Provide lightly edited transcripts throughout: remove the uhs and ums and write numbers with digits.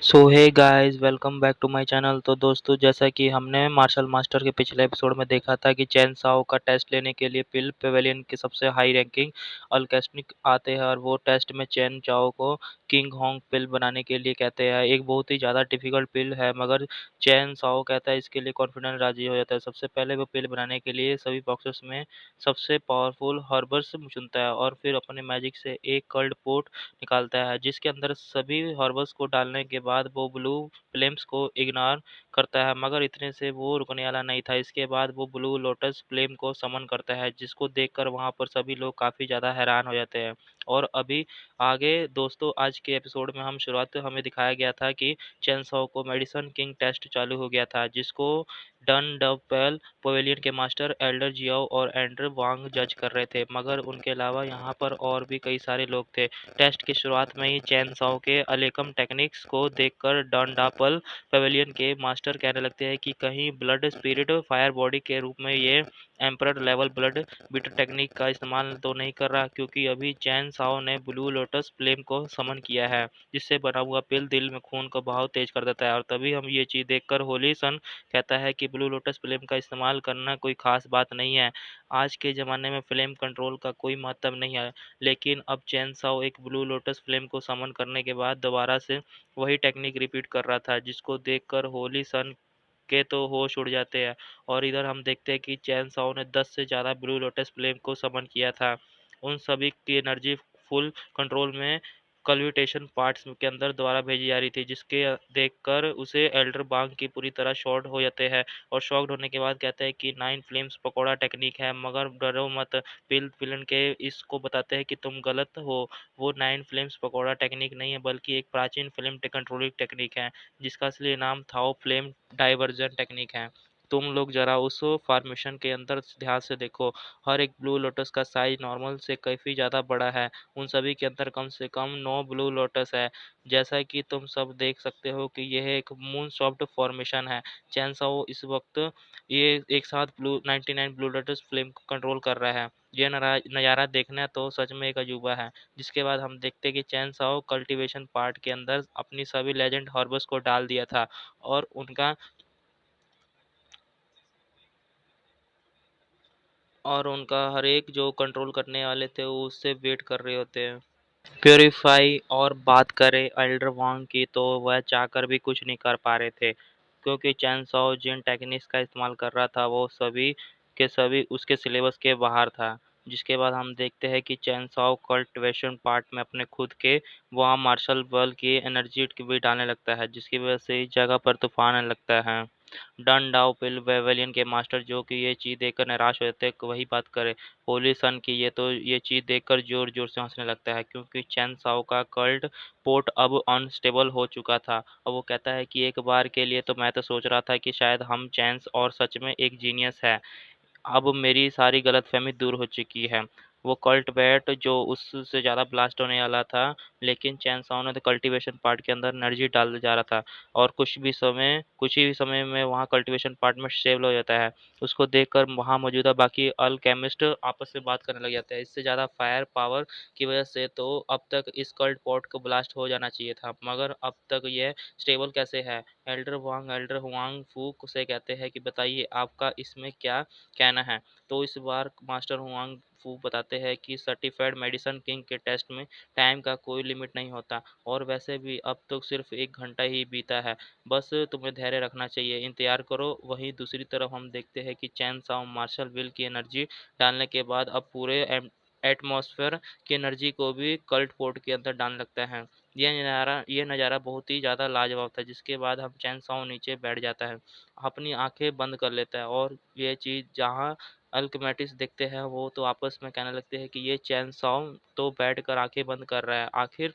So hey guys welcome back to my channel. तो दोस्तों, जैसा कि हमने मार्शल मास्टर के पिछले एपिसोड में देखा था कि चैन साओ का टेस्ट लेने के लिए पिल पेवेलियन के सबसे हाई रैंकिंग अल्केस्निक आते हैं और वो टेस्ट में चैन चाओ को किंग होंग पिल बनाने के लिए कहते हैं। एक बहुत ही ज़्यादा डिफिकल्ट पिल है, मगर चैन साओ कहता है इसके लिए कॉन्फिडेंट राजी हो जाता है। सबसे पहले वो पिल बनाने के लिए सभी बॉक्सेस में सबसे पावरफुल हर्बल्स चुनता है और फिर अपने मैजिक से एक कर्ल्ड पोट निकालता है, जिसके अंदर सभी हर्बल्स को डालने के बाद वो ब्लू फ्लेम्स को इग्नोर करता है, मगर इतने से वो रुकने वाला नहीं था। इसके बाद वो ब्लू लोटस फ्लेम को समन करता है, जिसको देखकर वहां पर सभी लोग काफी ज्यादा हैरान हो जाते हैं। और अभी आगे दोस्तों, आज के एपिसोड में हम शुरुआत हमें दिखाया गया था कि चेनसो को मेडिसन किंग टेस्ट चालू हो गया था, जिसको डन डपेल पवेलियन के मास्टर एल्डर जियाओ और एंड्र वांग जज कर रहे थे, मगर उनके अलावा यहाँ पर और भी कई सारे लोग थे। टेस्ट की शुरुआत में ही चैन साओ के अलेकम टेक्निक्स को देखकर डॉनडापल पवेलियन के मास्टर कहने लगते हैं कि कहीं ब्लड स्पिरिट फायर बॉडी के रूप में ये emperor level blood beater technique का इस्तेमाल तो नहीं कर रहा, क्योंकि अभी चैन साओ ने ब्लू लोटस फ्लेम को समन किया है, जिससे बना हुआ पिल दिल में खून का बहाव तेज कर देता है। और तभी हम ये चीज़ देखकर होली सन कहता है कि ब्लू लोटस फ्लेम का इस्तेमाल करना कोई खास बात नहीं है। आज के ज़माने में फ्लेम कंट्रोल का कोई महत्व नहीं है। लेकिन अब चैन साओ एक ब्लू लोटस फ्लेम को समन करने के बाद दोबारा से वही टेक्निक रिपीट कर रहा था, जिसको देखकर होली सन के तो होश उड़ जाते हैं। और इधर हम देखते हैं कि चैन साओ ने 10 से ज़्यादा ब्लू लोटस फ्लेम को समन किया था। उन सभी की एनर्जी फुल कंट्रोल में कल्यूटेशन पार्ट्स के अंदर द्वारा भेजी जा रही थी, जिसके देखकर उसे एल्डर बांग की पूरी तरह शॉर्ट हो जाते हैं और शॉक्ड होने के बाद कहते हैं कि 9 फ्लेम्स पकौड़ा टेक्निक है, मगर डरो मत। पिल विलन के इसको बताते हैं कि तुम गलत हो। वो 9 फ्लेम्स पकौड़ा टेक्निक नहीं है, बल्कि एक प्राचीन फ्लेम कंट्रोलिंग टेक्निक है, जिसका असली नाम थाओ फ्लेम डाइवर्जन टेक्निक है। तुम लोग जरा उस फॉर्मेशन के अंदर ध्यान से देखो। हर एक ब्लू लोटस का साइज नॉर्मल से काफ़ी ज़्यादा बड़ा है। उन सभी के अंदर कम से कम 9 ब्लू लोटस है। जैसा कि तुम सब देख सकते हो कि यह एक मून सॉफ्ट फॉर्मेशन है। चैनसाओ इस वक्त ये एक साथ 99 ब्लू लोटस फ्लेम को कंट्रोल कर रहा है। यह नज़ारा देखना तो सच में एक अजूबा है। जिसके बाद हम देखते हैं कि चैन साओ कल्टीवेशन पार्ट के अंदर अपनी सभी लेजेंड हॉर्बस को डाल दिया था और उनका हर एक जो कंट्रोल करने वाले थे वो उससे वेट कर रहे होते हैं। प्यूरीफाई और बात करें एल्डर वांग की, तो वह चाहकर भी कुछ नहीं कर पा रहे थे, क्योंकि चैन साओ जिन टेक्निक्स का इस्तेमाल कर रहा था वो सभी के सभी उसके सिलेबस के बाहर था। जिसके बाद हम देखते हैं कि चैन साओ कल्टिवेशन पार्ट में अपने खुद के वहाँ मार्शल बल की एनर्जी भी डालने लगता है, जिसकी वजह से इस जगह पर तूफान आने लगता है। डन डाओ पिल वेवेलियन के मास्टर जो कि ये चीज़ देखकर निराश हो जाते हैं, वही बात करें होली सन की, ये चीज़ देखकर जोर-जोर से हँसने लगता है, क्योंकि चैन साओ का कल्ट पोर्ट अब अनस्टेबल हो चुका था। अब वो कहता है कि एक बार के लिए तो मैं तो सोच रहा था कि शायद हम चैंस और सच में एक जीनियस है। अब मेरी सारी गलतफ़हमी दूर हो चुकी है। वो कल्ट बैट जो उससे ज़्यादा ब्लास्ट होने वाला था, लेकिन चैन साओ ने तो कल्टीवेशन पार्ट के अंदर एनर्जी डालते जा रहा था और कुछ ही समय में वहाँ कल्टीवेशन पार्ट में स्टेबल हो जाता है। उसको देखकर वहाँ मौजूदा बाकी अल्केमिस्ट आपस में बात करने लग जाते हैं। इससे ज़्यादा फायर पावर की वजह से तो अब तक इस कल्ट पॉट को ब्लास्ट हो जाना चाहिए था, मगर अब तक यह स्टेबल कैसे है? एल्डर हुआंग फू से कहते हैं कि बताइए आपका इसमें क्या कहना है। तो इस बार मास्टर हुआंग फू बताते हैं कि सर्टिफाइड मेडिसिन किंग के टेस्ट में टाइम का कोई लिमिट नहीं होता, और वैसे भी अब तो सिर्फ 1 घंटा ही बीता है। बस तुम्हें धैर्य रखना चाहिए, इंतजार करो। वहीं दूसरी तरफ हम देखते हैं कि चैन साओ मार्शल विल की एनर्जी डालने के बाद अब पूरे एटमॉस्फेयर की एनर्जी को भी कल्ट पोर्ट के अंदर डालने लगता है। ये नज़ारा बहुत ही ज़्यादा लाजवाब था। जिसके बाद हम चैन साओ नीचे बैठ जाता है, अपनी आंखें बंद कर लेता है, और ये चीज़ जहाँ अल्केमिस्ट देखते हैं वो तो आपस में कहने लगते हैं कि ये चैन सॉन्ग तो बैठकर आंखें बंद कर रहा है, आखिर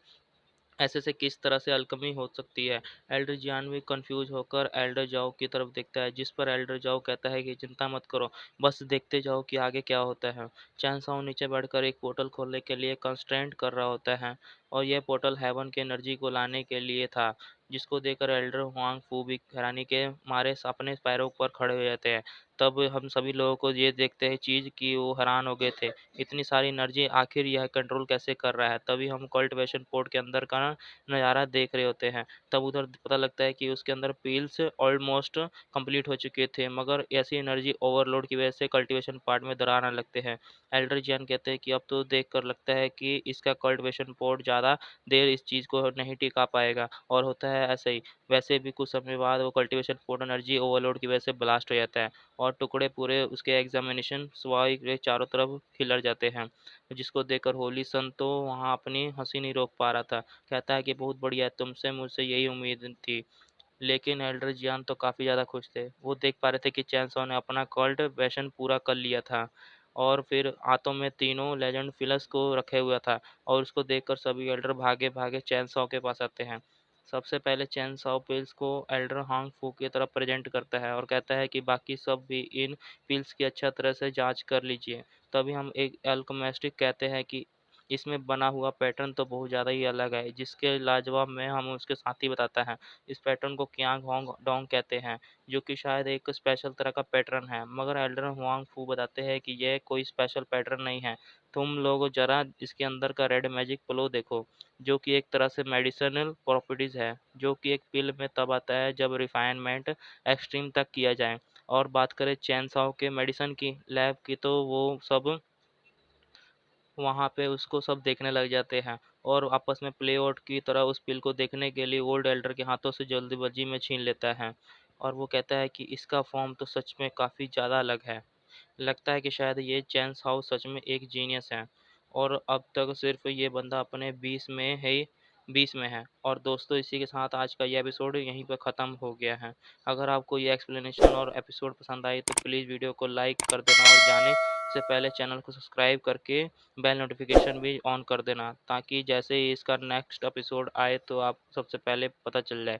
ऐसे से किस तरह से अल्केमी हो सकती है। एल्डर जियान भी कंफ्यूज होकर एल्डर जाओ की तरफ देखता है, जिस पर एल्डर जाओ कहता है कि चिंता मत करो, बस देखते जाओ कि आगे क्या होता है। चैन साओ नीचे बैठकर एक पोर्टल खोलने के लिए कंस्ट्रेंट कर रहा होता है, और यह पोर्टल हेवन की एनर्जी को लाने के लिए था, जिसको देखकर एल्डर हुआंग फू भी हैरानी के मारे अपने पैरों पर खड़े हो जाते हैं। तब हम सभी लोगों को ये देखते हैं चीज़ कि वो हैरान हो गए थे, इतनी सारी एनर्जी आखिर यह कंट्रोल कैसे कर रहा है। तभी हम कल्टीवेशन पोर्ट के अंदर का नज़ारा देख रहे होते हैं। तब उधर पता लगता है कि उसके अंदर पील्स ऑलमोस्ट कंप्लीट हो चुके थे, मगर ऐसी एनर्जी ओवरलोड की वजह से कल्टीवेशन पार्ट में दरार आने लगते हैं। एल्डर जियान कहते हैं कि अब तो देखकर लगता है कि इसका कल्टीवेशन पोर्ट ज़्यादा देर इस चीज़ को नहीं टिका पाएगा, और होता है ऐसा ही। वैसे भी कुछ समय बाद वो कल्टीवेशन पोर्ट एनर्जी ओवरलोड की वजह से ब्लास्ट हो जाता है, और टुकड़े पूरे उसके एग्जामिनेशन स्वाई के चारों तरफ खिलर जाते हैं, जिसको देखकर होली सन तो वहाँ अपनी हंसी नहीं रोक पा रहा था। कहता है कि बहुत बढ़िया, तुमसे मुझसे यही उम्मीद थी। लेकिन एल्डर जियान तो काफ़ी ज़्यादा खुश थे। वो देख पा रहे थे कि चैनसो ने अपना कल्टीवेशन पूरा कर लिया था, और फिर हाथों में तीनों लेजेंड फिलस को रखे हुआ था, और उसको देखकर सभी एल्डर भागे भागे चैनसो के पास आते हैं। सबसे पहले चैनसो पिल्स को एल्डर हांग फू की तरफ प्रेजेंट करता है और कहता है कि बाकी सब भी इन पिल्स की अच्छा तरह से जांच कर लीजिए। तभी हम एक अल्केमिस्ट कहते हैं कि इसमें बना हुआ पैटर्न तो बहुत ज़्यादा ही अलग है, जिसके लाजवाब में हम उसके साथी बताता है। इस पैटर्न को क्यांग होंग डोंग कहते हैं, जो कि शायद एक स्पेशल तरह का पैटर्न है, मगर एल्डर हुआंग फू बताते हैं कि यह कोई स्पेशल पैटर्न नहीं है। तुम लोग जरा इसके अंदर का रेड मैजिक फ्लो देखो, जो कि एक तरह से मेडिसिनल प्रॉपर्टीज है, जो कि एक पिल में तब आता है जब रिफाइनमेंट एक्सट्रीम तक किया जाए। और बात करें चैन साओ के मेडिसिन की लैब की, तो वो सब वहाँ पे उसको सब देखने लग जाते हैं, और आपस में प्ले आउट की तरह उस पिल को देखने के लिए ओल्ड एल्डर के हाथों से जल्दीबाजी में छीन लेता है। और वो कहता है कि इसका फॉर्म तो सच में काफ़ी ज़्यादा अलग है। लगता है कि शायद ये चैंस हाउस सच में एक जीनियस है, और अब तक सिर्फ ये बंदा अपने 20 में है। और दोस्तों, इसी के साथ आज का ये एपिसोड यहीं पर ख़त्म हो गया है। अगर आपको ये एक्सप्लेनेशन और एपिसोड पसंद आई तो प्लीज़ वीडियो को लाइक कर देना, और जाने से पहले चैनल को सब्सक्राइब करके बेल नोटिफिकेशन भी ऑन कर देना, ताकि जैसे ही इसका नेक्स्ट एपिसोड आए तो आप सबसे पहले पता चल जाए।